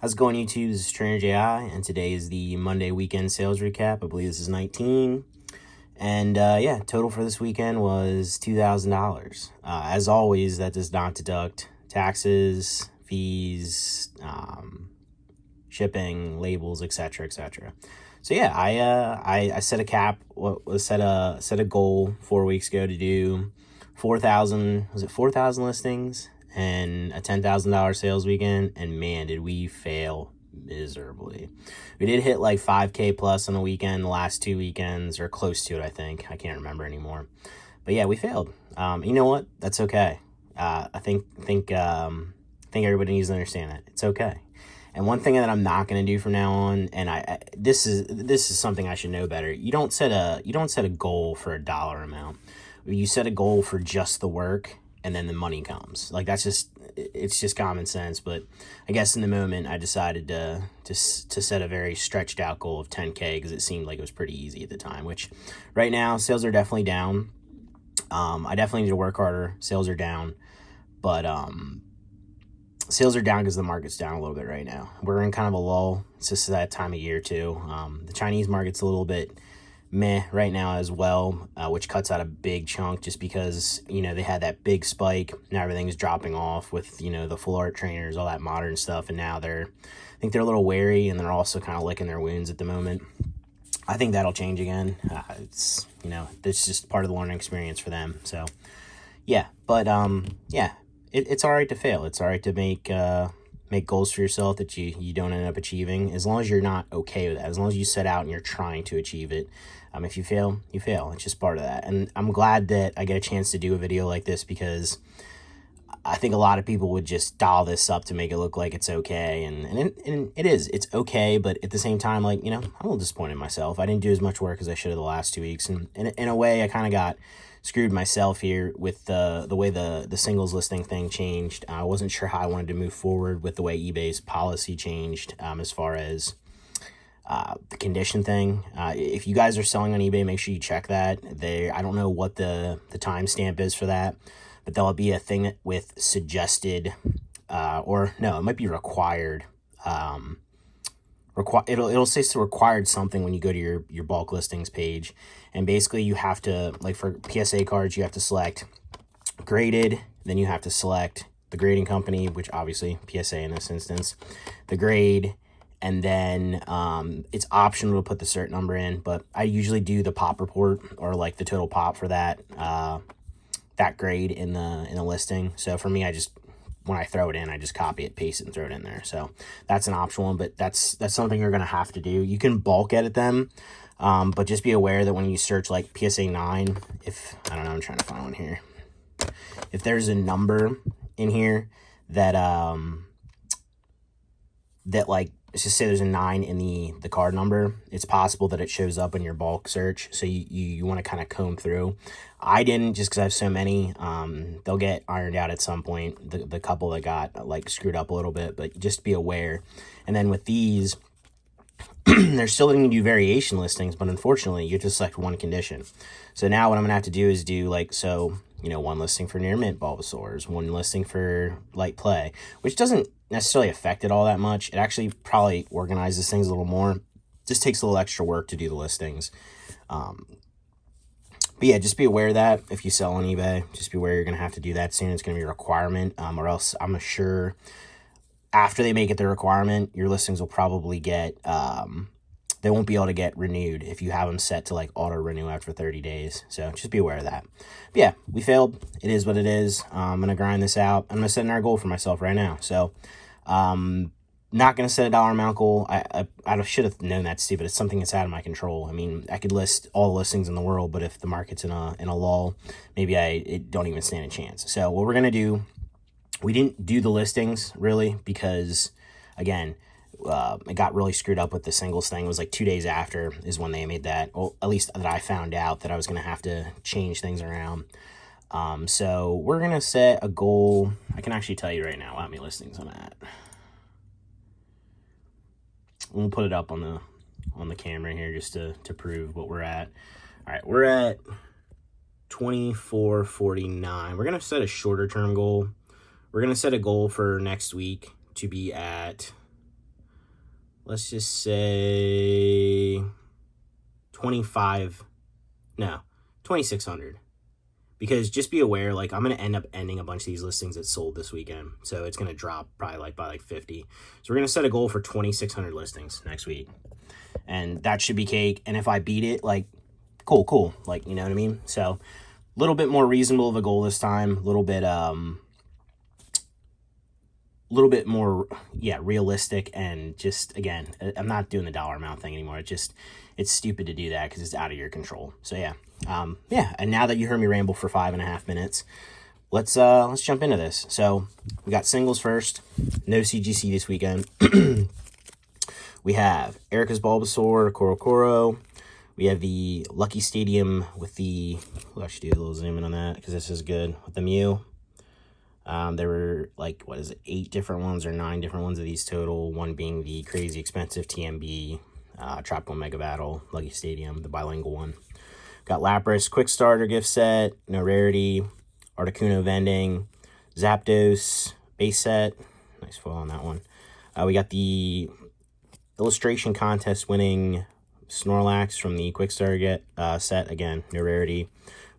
How's it going, YouTube? This is Trainer JI, and today is the Monday weekend sales recap. I believe this is 19. And yeah, total for this weekend was $2,000. As always, that does not deduct taxes, fees, shipping, labels, etc., etc. So yeah, I set a cap. What was set a goal 4 weeks ago to do 4,000. Was it 4,000 listings and a $10,000 sales weekend? And man, did we fail miserably. We did hit like 5K plus on a weekend the last 2 weekends, or close to it. I think I can't remember anymore. But yeah, we failed. You know what? That's okay. I think everybody needs to understand that it's okay. And one thing that I'm not going to do from now on, and this is something I should know better. You don't set a goal for a dollar amount. You set a goal for just the work, and then the money comes. Like it's just common sense. But I guess in the moment, I decided to set a very stretched out goal of 10K because it seemed like it was pretty easy at the time. Which right now sales are definitely down. I definitely need to work harder. Sales are down, but sales are down because the market's down a little bit right now. We're in kind of a lull. It's just that time of year too. The Chinese market's a little bit meh right now as well, which cuts out a big chunk just because, you know, they had that big spike. Now everything's dropping off with, you know, the full art trainers, all that modern stuff. And now I think they're a little wary, and they're also kind of licking their wounds at the moment. I think that'll change again. It's, you know, it's just part of the learning experience for them. So yeah, but yeah. It's all right to fail. It's all right to make goals for yourself that you don't end up achieving, as long as you're not okay with that. As long as you set out and you're trying to achieve it. If you fail, you fail. It's just part of that. And I'm glad that I get a chance to do a video like this, because I think a lot of people would just dial this up to make it look like it's okay. And it is. It's okay, but at the same time, like, you know, I'm a little disappointed in myself. I didn't do as much work as I should have the last 2 weeks. And in a way, I kind of got screwed myself here with the way the singles listing thing changed. I wasn't sure how I wanted to move forward with the way eBay's policy changed, as far as the condition thing. If you guys are selling on eBay, make sure you check that. I don't know what the timestamp is for that, but there'll be a thing with suggested, or no, it might be required. It'll say it's required something when you go to your bulk listings page, and basically you have to, like for PSA cards, you have to select graded, then you have to select the grading company, which obviously PSA in this instance, the grade, and then it's optional to put the cert number in, but I usually do the pop report, or like the total pop for that grade in the listing. So for me, when I throw it in, I just copy it, paste it, and throw it in there. So that's an optional one, but that's something you're going to have to do. You can bulk edit them, but just be aware that when you search like PSA 9, I don't know, I'm trying to find one here. If there's a number in here that like, let's just say there's a 9 in the card number, it's possible that it shows up in your bulk search. So you want to kind of comb through. I didn't, just because I have so many. They'll get ironed out at some point, the couple that got like screwed up a little bit, but just be aware. And then with these, they're still going to do variation listings, but unfortunately you have to select one condition. So now what I'm going to have to do is do like, so, you know, one listing for near mint Bulbasaurs, one listing for light play, which doesn't necessarily affect it all that much. It actually probably organizes things a little more. Just takes a little extra work to do the listings. But yeah, just be aware of that. If you sell on eBay, just be aware you're going to have to do that soon. It's going to be a requirement, or else I'm sure after they make it the requirement, your listings will probably get, they won't be able to get renewed if you have them set to like auto renew after 30 days. So just be aware of that. But yeah, we failed. It is what it is. I'm going to grind this out. I'm going to set another goal for myself right now. So, not going to set a dollar amount goal. I should have known that's stupid. It's something that's out of my control. I mean, I could list all the listings in the world, but if the market's in a lull, maybe it don't even stand a chance. So what we're going to do, we didn't do the listings really because, again, it got really screwed up with the singles thing. It was like 2 days after is when they made that, well, at least that I found out that I was going to have to change things around. So we're going to set a goal. I can actually tell you right now how many listings I'm at. We'll put it up on the camera here just to prove what we're at. All right, we're at 2449. We're going to set a shorter term goal. We're going to set a goal for next week to be at let's just say 2,600. Because just be aware, like, I'm going to end up ending a bunch of these listings that sold this weekend. So it's going to drop probably like by like 50. So we're going to set a goal for 2,600 listings next week. And that should be cake. And if I beat it, like, cool. Like, you know what I mean? So a little bit more reasonable of a goal this time. A little bit more, yeah, realistic. And just, again, I'm not doing the dollar amount thing anymore. It's stupid to do that because it's out of your control. So yeah. And now that you heard me ramble for 5.5 minutes, let's jump into this. So we got singles first. No CGC this weekend. We have Erica's Bulbasaur, Korokoro. We have the Lucky Stadium with the, we'll actually do a little zoom in on that because this is good, with the Mew. There were like, 8 different ones or 9 different ones of these total, one being the crazy expensive TMB, Tropical Mega Battle, Lucky Stadium, the bilingual one. Got Lapras, Quick Starter gift set, no rarity, Articuno vending, Zapdos, base set, nice foil on that one. We got the illustration contest winning Snorlax from the Quick Starter set, again, no rarity.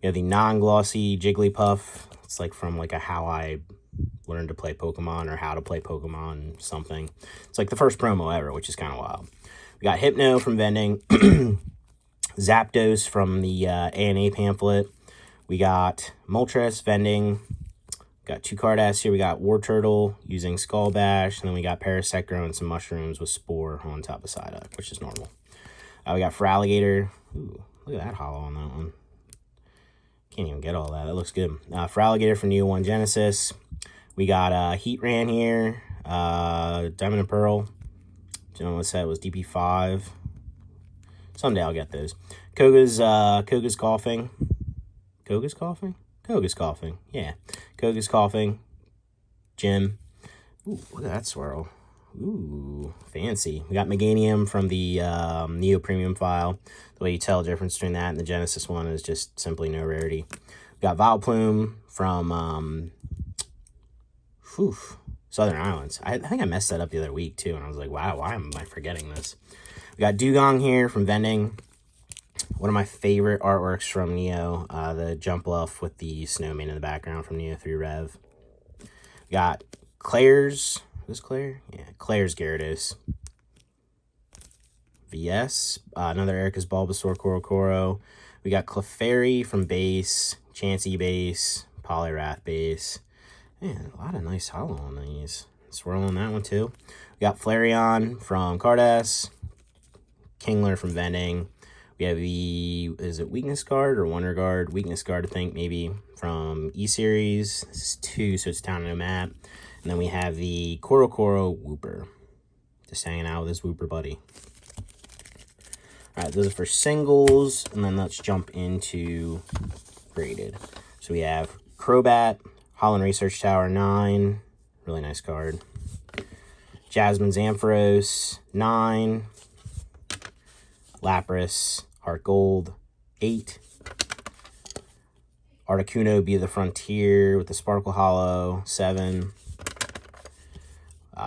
We have the non-glossy Jigglypuff, it's like from like a How I Learned to Play Pokemon or How to Play Pokemon something. It's like the first promo ever, which is kind of wild. We got Hypno from vending. Zapdos from the ANA pamphlet. We got Moltres vending. Got 2 card ass here. We got War Turtle using Skull Bash. And then we got Parasect growing some mushrooms with Spore on top of Psyduck, which is normal. We got Feraligatr. Ooh, look at that hollow on that one. Can't even get all that. That looks good. Feraligatr from Neo 1 Genesis. We got Heatran here. Diamond and Pearl. Do you know what set was DP5? Someday I'll get those. Koga's coughing. Koga's coughing? Koga's coughing. Yeah. Koga's coughing. Jim. Ooh, look at that swirl. Ooh, fancy. We got Meganium from the Neo Premium file. The way you tell the difference between that and the Genesis one is just simply no rarity. We got Vileplume from Southern Islands. I think I messed that up the other week too, and I was like, wow, why am I forgetting this? We got Dugong here from vending. One of my favorite artworks from Neo, the Jumpluff with the snowman in the background from Neo 3 Rev. We got Claire's, is this Claire? Yeah, Claire's Gyarados. VS, another Erica's Bulbasaur, Korokoro. We got Clefairy from base, Chansey base, Poliwrath base. Man, a lot of nice hollow on these. Swirl on that one too. We got Flareon from Cardass. Kingler from vending. We have the, is it Weakness Guard or Wonder Guard? Weakness Guard, I think, maybe, from E-Series. This is 2, so it's down in a map. And then we have the Korokoro Wooper. Just hanging out with his Wooper buddy. Alright, those are for singles. And then let's jump into graded. So we have Crobat, Holland Research Tower, 9. Really nice card. Jasmine's Ampharos, 9. Lapras, Heart Gold, 8. Articuno Be the Frontier with the Sparkle Hollow, 7.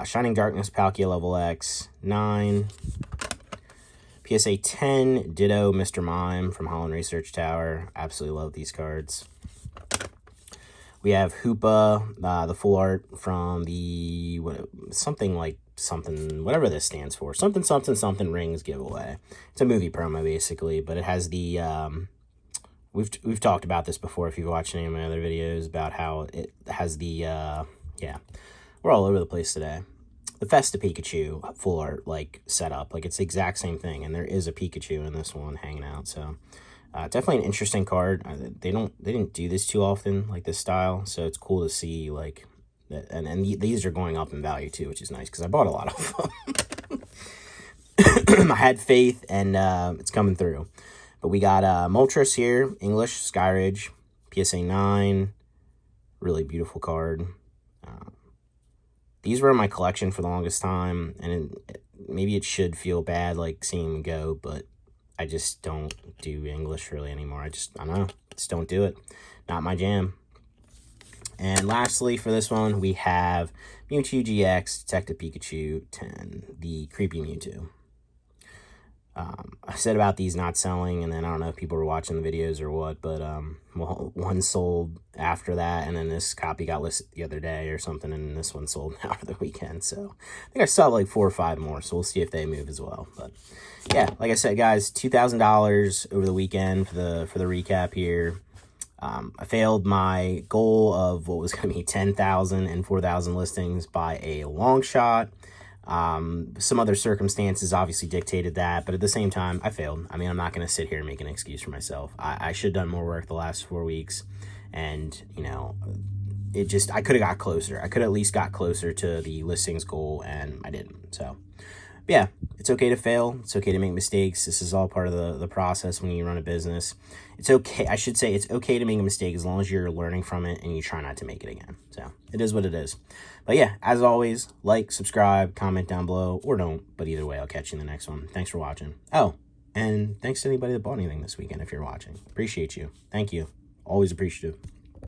Shining Darkness Palkia Level X, 9. PSA 10, Ditto Mr. Mime from Holland Research Tower. Absolutely love these cards. We have Hoopa, the full art from the, something, whatever this stands for. Something rings giveaway. It's a movie promo, basically, but it has the, we've talked about this before if you've watched any of my other videos about how it has the, yeah, we're all over the place today. The Festa Pikachu full art, setup, it's the exact same thing, and there is a Pikachu in this one hanging out, so... definitely an interesting card. They didn't do this too often, this style, so it's cool to see, and these are going up in value too, which is nice, because I bought a lot of them. I had faith, and it's coming through. But we got Moltres here, English, Skyridge, PSA 9, really beautiful card. These were in my collection for the longest time, and maybe it should feel bad, seeing them go, but I just don't do English really anymore. I don't know. Just don't do it. Not my jam. And lastly, for this one, we have Mewtwo GX, Detective Pikachu 10, the creepy Mewtwo. I said about these not selling, and then I don't know if people were watching the videos or what, but well, one sold after that, and then this copy got listed the other day or something, and this one sold after the weekend. So I think I still have like 4 or 5 more, so we'll see if they move as well. But yeah, like I said, guys, $2,000 over the weekend for the recap here. I failed my goal of what was going to be 10,000 and 4,000 listings by a long shot. Some other circumstances obviously dictated that, but at the same time, I failed. I mean, I'm not going to sit here and make an excuse for myself. I should have done more work the last 4 weeks, and, you know, I could have got closer. I could have at least got closer to the listings goal, and I didn't. So, yeah, it's okay to fail. It's okay to make mistakes. This is all part of the process when you run a business. It's okay. I should say it's okay to make a mistake as long as you're learning from it and you try not to make it again. So it is what it is. But yeah, as always, like, subscribe, comment down below, or don't. But either way, I'll catch you in the next one. Thanks for watching. Oh, and thanks to anybody that bought anything this weekend if you're watching. Appreciate you. Thank you. Always appreciative.